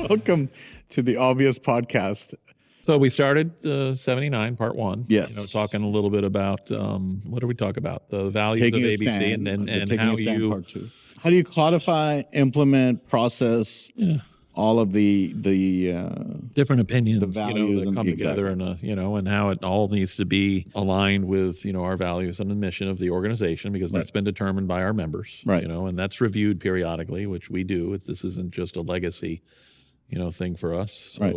Welcome to the Obvious Podcast. So we started 79, part one. Yes. Talking a little bit about, what did we talk about? The values Taking of a ABC stand, and taking how a stand, you... part two. How do you codify, implement, process all of the different opinions, the values that and- come together and, and how it all needs to be aligned with, our values and the mission of the organization, because that's been determined by our members, Right. And that's reviewed periodically, which we do. This isn't just a legacy, thing for us. So, Right.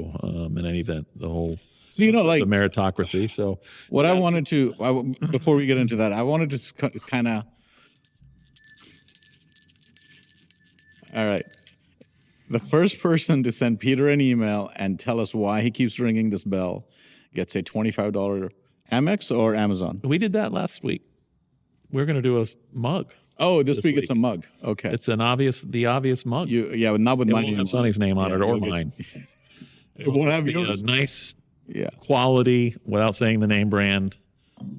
In any event, the whole, So, like the meritocracy. So what I wanted to, before we get into that, I wanted to kind of, all right. The first person to send Peter an email and tell us why he keeps ringing this bell gets a $25 Amex or Amazon. we did that last week. We're going to do a mug. Oh, this week it's a mug. Okay. It's the obvious mug. Not with It my won't name. have Sonny's name on it or you'll get- mine. It won't have A yours. nice Yeah. quality, without saying the name brand,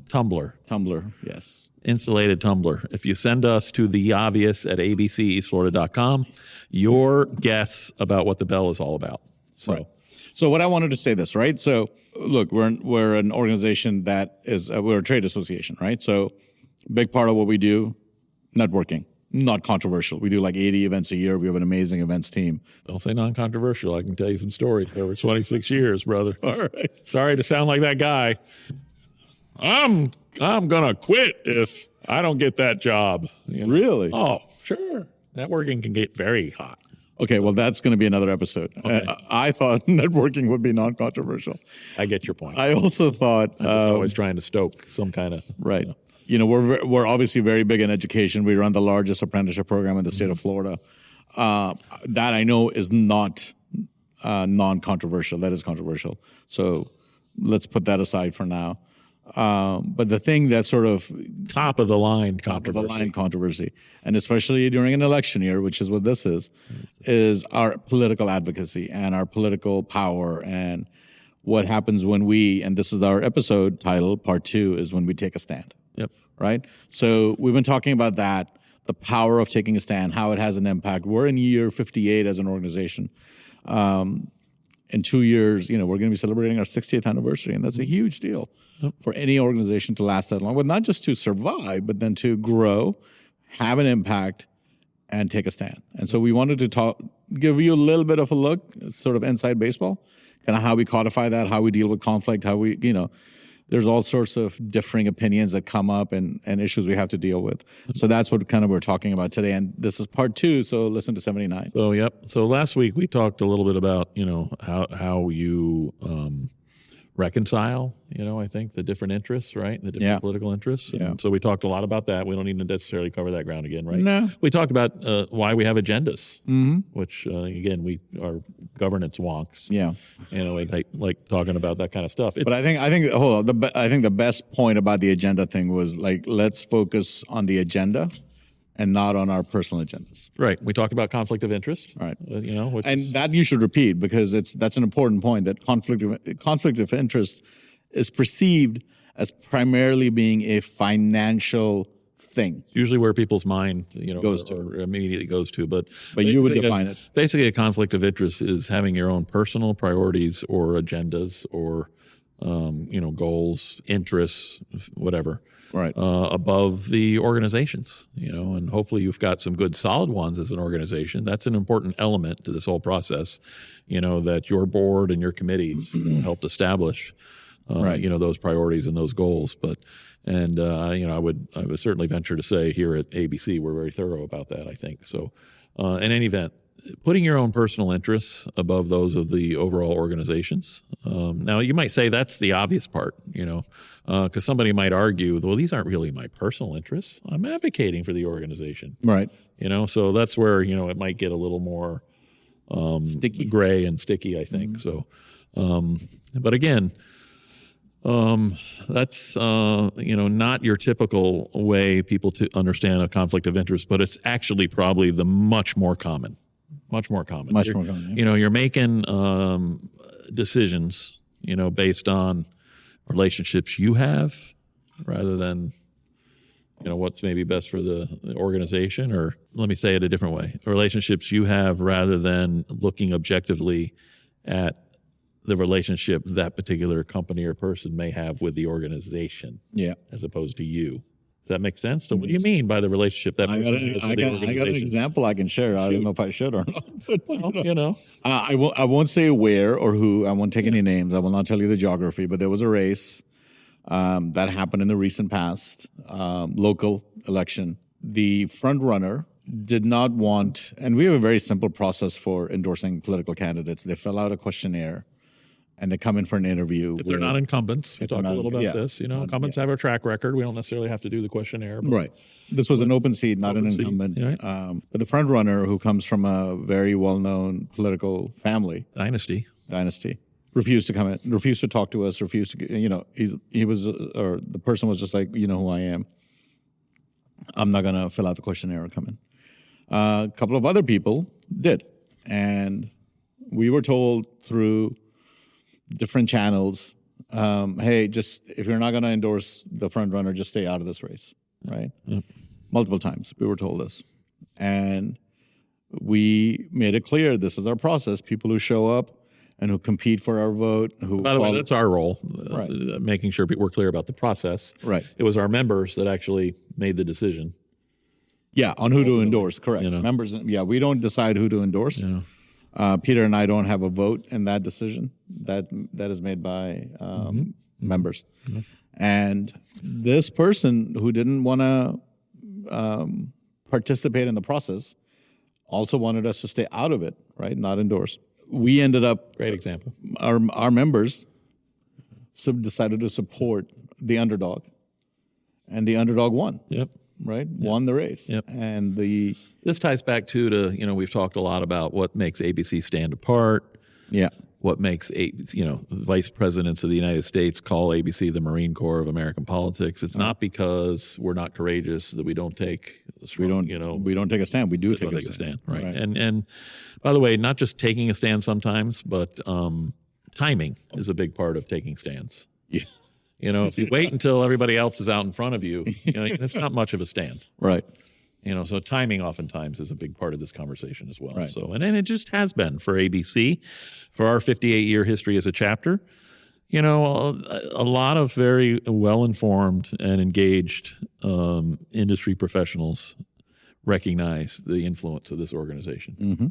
tumbler, Tumbler. Yes. insulated tumbler. If you send us to theobvious@abceastflorida.com, your guess about what the bell is all about. So, Right. So what I wanted to say this, right? So look, we're an organization that is, we're a trade association, right? So big part of what we do, networking, not controversial. We do like 80 events a year. We have an amazing events team. don't say non-controversial. I can tell you some stories over 26 years, brother. All right. Sorry to sound like that guy. I'm gonna quit if I don't get that job. Really? Oh, sure. Networking can get very hot. Okay. Well, that's going to be another episode. I thought networking would be non-controversial. I get your point. I also thought, I'm just always trying to stoke some kind of right. We're obviously very big in education. We run the largest apprenticeship program in the state of Florida. That I know is not non-controversial. That is controversial. So let's put that aside for now. But the thing that's sort of top of the line top of the controversy. line controversy, and especially during an election year, which is what this is our political advocacy and our political power, and what happens when we, and this is our episode title, part 2, is when we take a stand. Yep. Right? So we've been talking about that, the power of taking a stand, how it has an impact. We're in year 58 as an organization. In 2 years, we're going to be celebrating our 60th anniversary, and that's a huge deal for any organization to last that long. But not just to survive, but then to grow, have an impact, and take a stand. And so we wanted to give you a little bit of a look, sort of inside baseball, kind of how we codify that, how we deal with conflict, how we, there's all sorts of differing opinions that come up and issues we have to deal with. So that's what kind of we're talking about today. And this is part 2, so listen to 79. So, yep. So last week we talked a little bit about, how you reconcile, I think the different interests, right? The different political interests. Yeah. And so we talked a lot about that. We don't need to necessarily cover that ground again, right? No. We talked about why we have agendas, which, again, we are governance wonks. Yeah. We like talking about that kind of stuff. But I think hold on. I think the best point about the agenda thing was let's focus on the agenda and not on our personal agendas. Right. We talked about conflict of interest. Right. Which And that you should repeat, because that's an important point, that conflict of interest is perceived as primarily being a financial thing. usually where people's mind Goes to. or immediately goes to. But you would basically, define it. Basically, a conflict of interest is having your own personal priorities or agendas or goals, interests, whatever. Right. Above the organizations, and hopefully you've got some good solid ones as an organization. That's an important element to this whole process, that your board and your committees helped establish, Right. those priorities and those goals. I would certainly venture to say here at ABC, we're very thorough about that, I think. So in any event, putting your own personal interests above those of the overall organizations. Now, you might say that's the obvious part, because somebody might argue, well, these aren't really my personal interests. I'm advocating for the organization. Right. So that's where, it might get a little more Sticky. gray and sticky, I think. So, but again, that's, not your typical way people to understand a conflict of interest, but it's actually probably the much more common. You're making decisions, based on relationships you have rather than what's maybe best for the organization, or let me say it a different way, relationships you have rather than looking objectively at the relationship that particular company or person may have with the organization, as opposed to you. Does that make sense? So what do you mean by the relationship that person has with the organization? I got an example I can share. I don't know if I should or not. But, well, I won't say where or who. I won't take any names. I will not tell you the geography. But there was a race that happened in the recent past, local election. The front runner did not want, and we have a very simple process for endorsing political candidates. They fill out a questionnaire, and they come in for an interview. If they're not incumbents, we talked a little about this. Incumbents have a track record. We don't necessarily have to do the questionnaire. Right. This was an open seat, not an incumbent. Right. But the front runner, who comes from a very well-known political family, Dynasty, refused to come in, refused to talk to us, refused to, he was, or the person was just like, you know who I am. I'm not going to fill out the questionnaire and come in. A couple of other people did. And we were told through different channels, hey, just if you're not going to endorse the front runner, just stay out of this race, right? Yep. Multiple times we were told this. And we made it clear this is our process. People who show up and who compete for our vote. By the way, that's our role, right. Making sure we're clear about the process. Right. It was our members that actually made the decision. Yeah, on who to endorse, correct. Members, we don't decide who to endorse. Peter and I don't have a vote in that decision. That is made by members. And this person who didn't want to participate in the process also wanted us to stay out of it, right? Not endorse. We ended up, great example. Our members decided to support the underdog, and the underdog won. Yep. Right? Yep. Won the race. Yep. And this ties back to we've talked a lot about what makes ABC stand apart. Yeah. What makes vice presidents of the United States call ABC the Marine Corps of American politics. It's not because we're not courageous that we don't take we don't take a stand. We do take a stand. Right. And by the way, not just taking a stand sometimes, but timing is a big part of taking stands. Yeah. If you wait until everybody else is out in front of you, it's not much of a stand. Right. So timing oftentimes is a big part of this conversation as well. Right. So, and it just has been for ABC, for our 58-year history as a chapter. A lot of very well-informed and engaged industry professionals recognize the influence of this organization. Mm-hmm.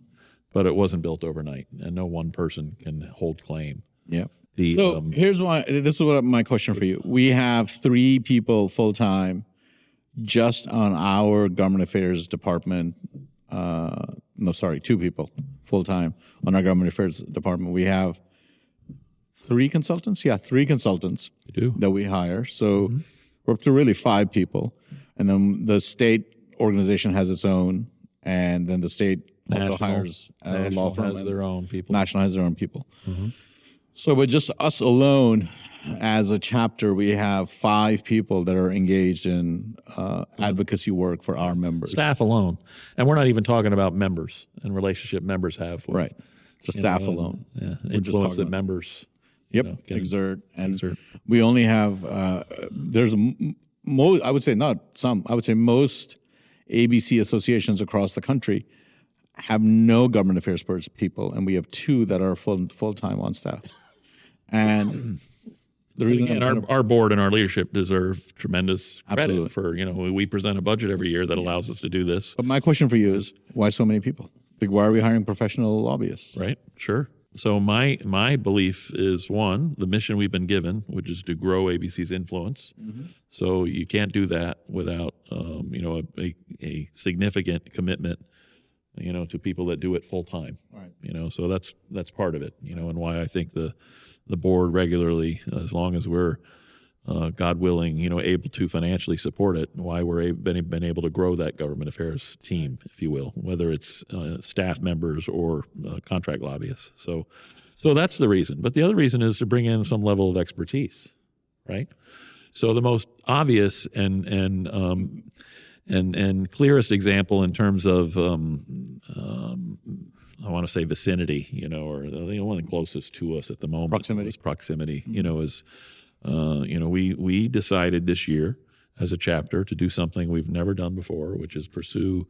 But it wasn't built overnight, and no one person can hold claim. Yeah. Here's why. This is what my question for you. We have 3 people full-time just on our government affairs department. 2 people full-time on our government affairs department. We have 3 consultants. Yeah, 3 consultants that we hire. So we're up to really 5 people. And then the state organization has its own. And then the state also hires a law firm. National has their own people. National has their own people. Mm-hmm. So with just us alone as a chapter, we have 5 people that are engaged in advocacy work for our members. Staff alone. And we're not even talking about members and relationship members have. Right. Just staff alone. Yeah. Influence that members exert. And we only have, I would say not some, I would say most ABC associations across the country have no government affairs people, and we have 2 that are full-time on staff. And the reason our board and our leadership deserve tremendous credit for, we present a budget every year that allows us to do this. But my question for you is, why so many people? Like, why are we hiring professional lobbyists? Right, sure. So my belief is, one, the mission we've been given, which is to grow ABC's influence. Mm-hmm. So you can't do that without, a significant commitment to people that do it full time. Right. So that's part of it. And why I think the board regularly, as long as we're God willing, able to financially support it, why we're been able to grow that government affairs team, if you will, whether it's staff members or contract lobbyists. So that's the reason. But the other reason is to bring in some level of expertise, right? So the most obvious and clearest example in terms of I want to say vicinity, or the one closest to us at the moment. Proximity. Is proximity. Mm-hmm. We decided this year as a chapter to do something we've never done before, which is pursue,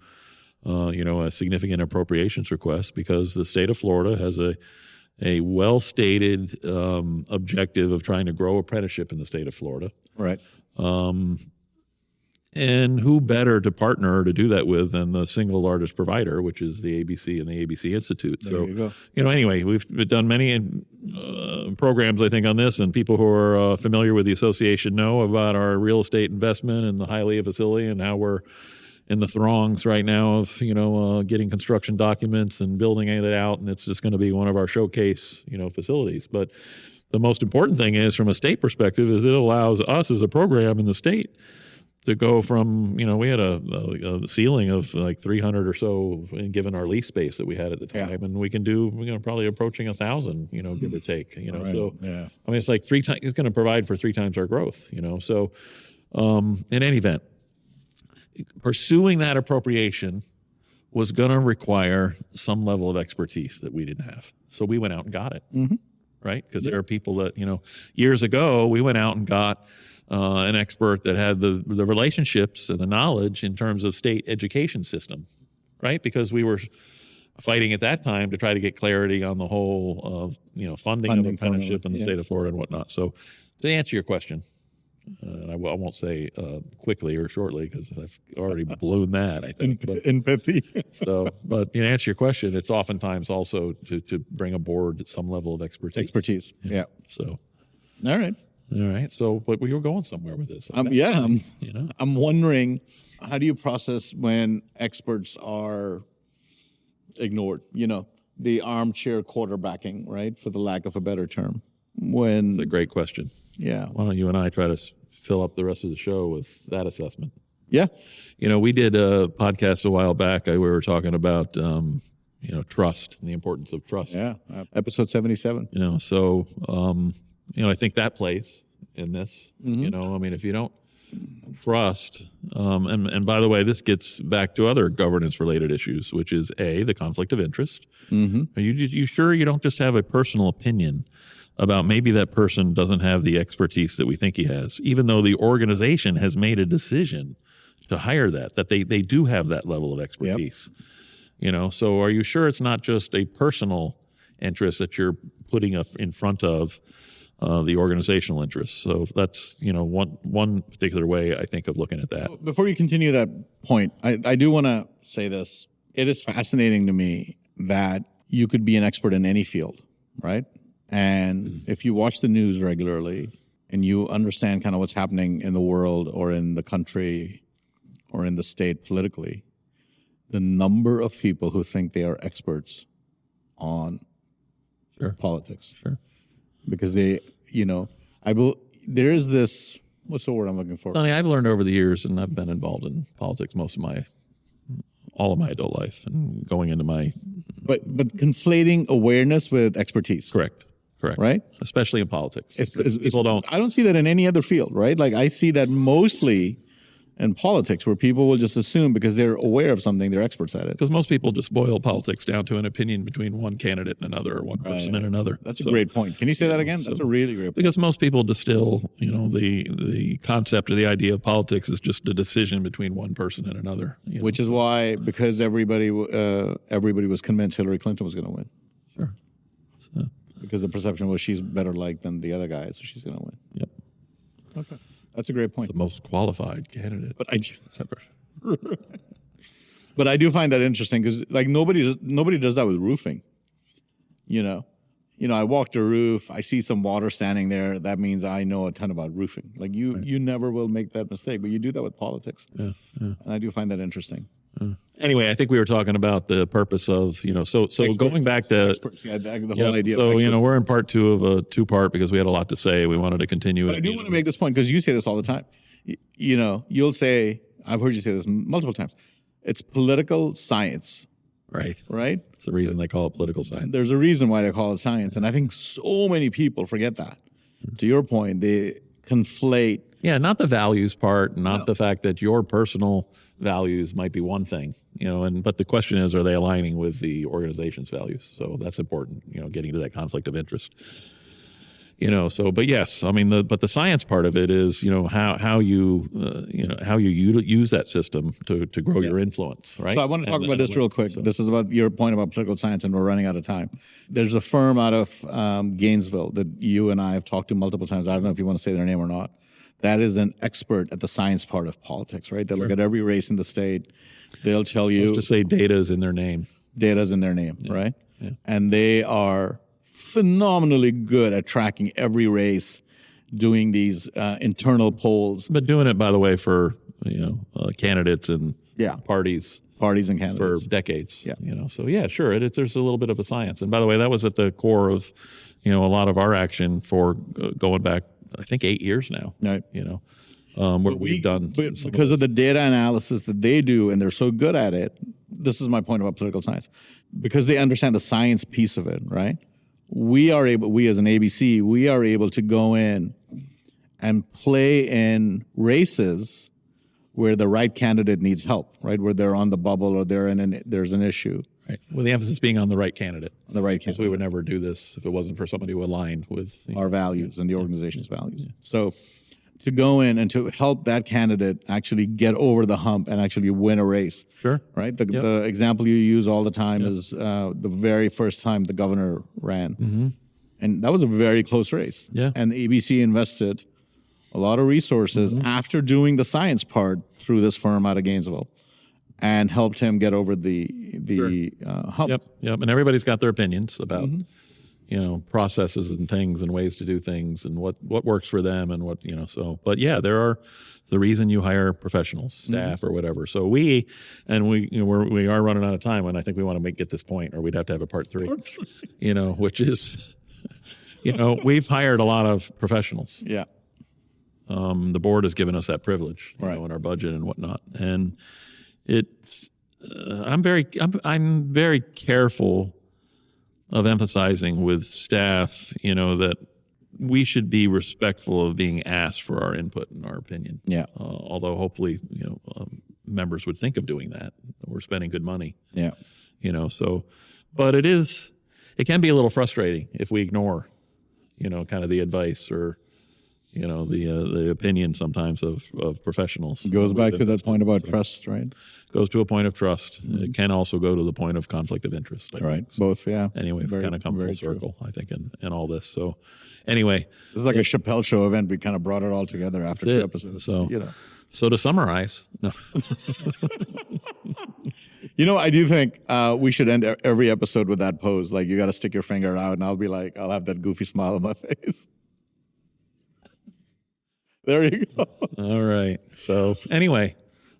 a significant appropriations request, because the state of Florida has a well-stated objective of trying to grow apprenticeship in the state of Florida. Right. And who better to partner to do that with than the single largest provider, which is the ABC and the ABC Institute. There you go. Anyway, we've done many programs, I think, on this, and people who are familiar with the association know about our real estate investment in the Hialeah facility and how we're in the throngs right now of, getting construction documents and building it out, and it's just going to be one of our showcase, facilities. But the most important thing is, from a state perspective, is it allows us as a program in the state to go from, we had a ceiling of like 300 or so, given our lease space that we had at the time, and we can do, probably approaching 1,000, give or take, Right. So, yeah. I mean, it's like it's going to provide for 3 times our growth, So, in any event, pursuing that appropriation was going to require some level of expertise that we didn't have. So we went out and got it, right? Because there are people that, years ago, we went out and got an expert that had the relationships and the knowledge in terms of state education system, right? Because we were fighting at that time to try to get clarity on the whole, funding of apprenticeship in the state of Florida and whatnot. So to answer your question, and I won't say quickly or shortly because I've already blown that, I think. In pithy. But to answer your question, it's oftentimes also to bring aboard some level of expertise. Yeah. So. All right. So, but we were going somewhere with this. I'm wondering, how do you process when experts are ignored? The armchair quarterbacking, right? For the lack of a better term. It's a great question. Yeah. Why don't you and I try to fill up the rest of the show with that assessment? Yeah. We did a podcast a while back. We were talking about, trust and the importance of trust. Yeah. Episode 77. So, I think that plays in this. If you don't trust, and by the way, this gets back to other governance-related issues, which is the conflict of interest. Are you sure you don't just have a personal opinion about maybe that person doesn't have the expertise that we think he has, even though the organization has made a decision to hire that they do have that level of expertise. Yep. So are you sure it's not just a personal interest that you're putting in front of the organizational interests? So that's, one particular way, I think, of looking at that. Before you continue that point, I do want to say this. It is fascinating to me that you could be an expert in any field, right? And if you watch the news regularly and you understand kind of what's happening in the world or in the country or in the state politically, the number of people who think they are experts on politics. Sure. Because there is this, what's the word I'm looking for? Sonny, I've learned over the years, and I've been involved in politics all of my adult life and going into my... But conflating awareness with expertise. Correct. Right? Especially in politics. People don't... I don't see that in any other field, right? Like I see that mostly in politics, where people will just assume because they're aware of something, they're experts at it. Because most people just boil politics down to an opinion between one candidate and another, or one person and another. That's a great point. Can you say that again? That's a really great point. Because most people distill, the concept or the idea of politics is just a decision between one person and another. Which is why, because everybody was convinced Hillary Clinton was going to win. Sure. Because the perception was she's better liked than the other guy, so she's going to win. Yep. Okay. That's a great point. The most qualified candidate. But I do find that interesting because like nobody does that with roofing. I walked a roof, I see some water standing there. That means I know a ton about roofing. Like you never will make that mistake, but you do that with politics. Yeah. And I do find that interesting. Anyway, I think we were talking about the purpose of, so experts, going back to the whole idea. So, we're in part 2 of a 2-part because we had a lot to say. We wanted to continue. But I do want to make this point because you say this all the time. You'll say, I've heard you say this multiple times. It's political science. Right. It's the reason they call it political science. There's a reason why they call it science. And I think so many people forget that. To your point, they conflate. Yeah, not the values part, not the fact that your personal values might be one thing, but the question is, are they aligning with the organization's values? So that's important, getting to that conflict of interest. So, but yes, I mean, the science part of it is, how you use that system to grow your influence, right? So I want to talk about this real quick. This is about your point about political science, and we're running out of time. There's a firm out of Gainesville that you and I have talked to multiple times. I don't know if you want to say their name or not. That is an expert at the science part of politics, right? They look at every race in the state. They'll tell you. Let's just say data is in their name. Data's in their name, right? Yeah. And they are phenomenally good at tracking every race, doing these internal polls. But doing it, by the way, for candidates and parties and candidates for decades. Yeah. So yeah, sure. There's a little bit of a science. And by the way, that was at the core of a lot of our action for going back, I think 8 years now. Right. What we've done because of the data analysis that they do, and they're so good at it. This is my point about political science, because they understand the science piece of it, right? We as an ABC, we are able to go in and play in races where the right candidate needs help, right? Where they're on the bubble or there's an issue. Right. With the emphasis being on the right candidate. The right candidate. Because we would never do this if it wasn't for somebody who aligned with our values and the organization's values. Yeah. So to go in and to help that candidate actually get over the hump and actually win a race. Sure. Right? The example you use all the time is the very first time the governor ran. Mm-hmm. And that was a very close race. Yeah. And the ABC invested a lot of resources after doing the science part through this firm out of Gainesville and helped him get over the hump. Yep. And everybody's got their opinions about processes and things and ways to do things and what works for them and what, but yeah, the reason you hire professionals, staff or whatever. So we are running out of time, and I think we want to get this point, or we'd have to have a part three, which is, we've hired a lot of professionals. Yeah. The board has given us that privilege, in our budget and whatnot. And I'm very careful of emphasizing with staff, that we should be respectful of being asked for our input and our opinion. Yeah. Although hopefully, members would think of doing that. We're spending good money. Yeah. But it can be a little frustrating if we ignore, kind of the advice or, the opinion sometimes of professionals. It goes back to that point about trust, right? Goes to a point of trust. Mm-hmm. It can also go to the point of conflict of interest. Right. Both, yeah. Anyway, we've kind of come full circle, I think, in all this. So anyway. This is like a Chappelle Show event. We kind of brought it all together after 2 episodes. So to summarize. No. I do think we should end every episode with that pose. Like, you got to stick your finger out, and I'll have that goofy smile on my face. There you go. All right. So anyway,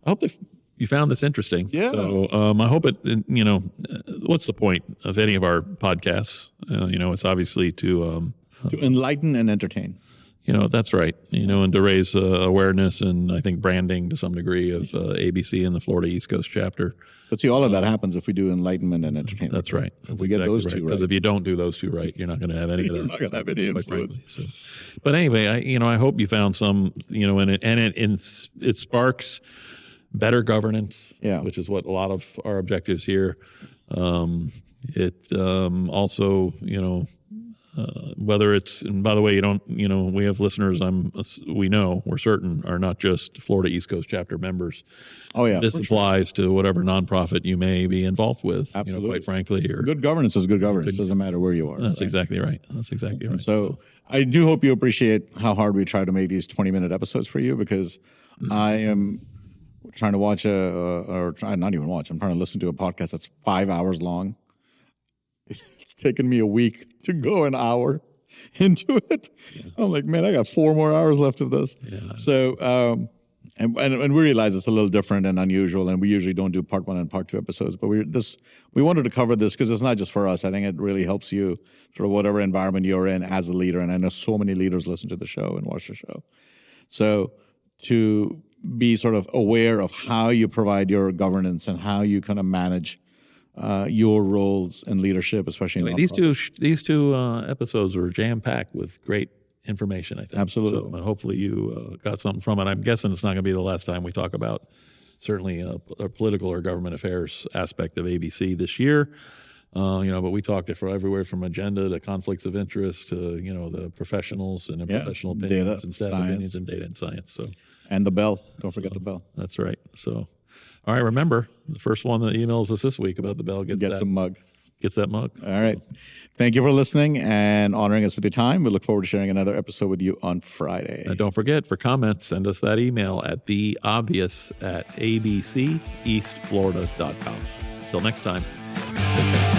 I hope that you found this interesting. Yeah. So I hope what's the point of any of our podcasts? It's obviously to enlighten and entertain. That's right. And to raise awareness and I think branding to some degree of ABC and the Florida East Coast chapter. But see, all of that happens if we do enlightenment and entertainment. That's right. If we get those two right. Because if you don't do those two right, you're not going to have any of that. You're not going to have any influence. So, but anyway, I hope you found some, it sparks better governance, which is what a lot of our objectives here. It also, whether it's, and by the way, we have listeners, we're certain are not just Florida East Coast chapter members. Oh yeah. This applies to whatever nonprofit you may be involved with, absolutely. Quite frankly. Or good governance is good governance. Doesn't matter where you are. That's exactly right. That's exactly right. So I do hope you appreciate how hard we try to make these 20-minute episodes for you, because I am trying to watch I'm trying to listen to a podcast that's 5 hours long. It's taken me a week to go an hour into it. Yeah. I'm like, man, I got 4 more hours left of this. Yeah. So, and we realize it's a little different and unusual, and we usually don't do part 1 and part 2 episodes, but we wanted to cover this because it's not just for us. I think it really helps you sort of whatever environment you're in as a leader, and I know so many leaders listen to the show and watch the show. So to be sort of aware of how you provide your governance and how you kind of manage your roles in leadership, especially in these two episodes were jam-packed with great information, I think. Absolutely. So, and hopefully you got something from it. I'm guessing it's not going to be the last time we talk about certainly a political or government affairs aspect of ABC this year. But we talked for everywhere from agenda to conflicts of interest to, the professionals and professional opinions data, and staff science. opinions and data and science. So, And the bell. Don't forget the bell. that's right. So, all right, remember, the first one that emails us this week about the bell gets a mug. Gets that mug. All right. Thank you for listening and honoring us with your time. We look forward to sharing another episode with you on Friday. And don't forget, for comments, send us that email at theobvious@abceastflorida.com. Till next time, take care.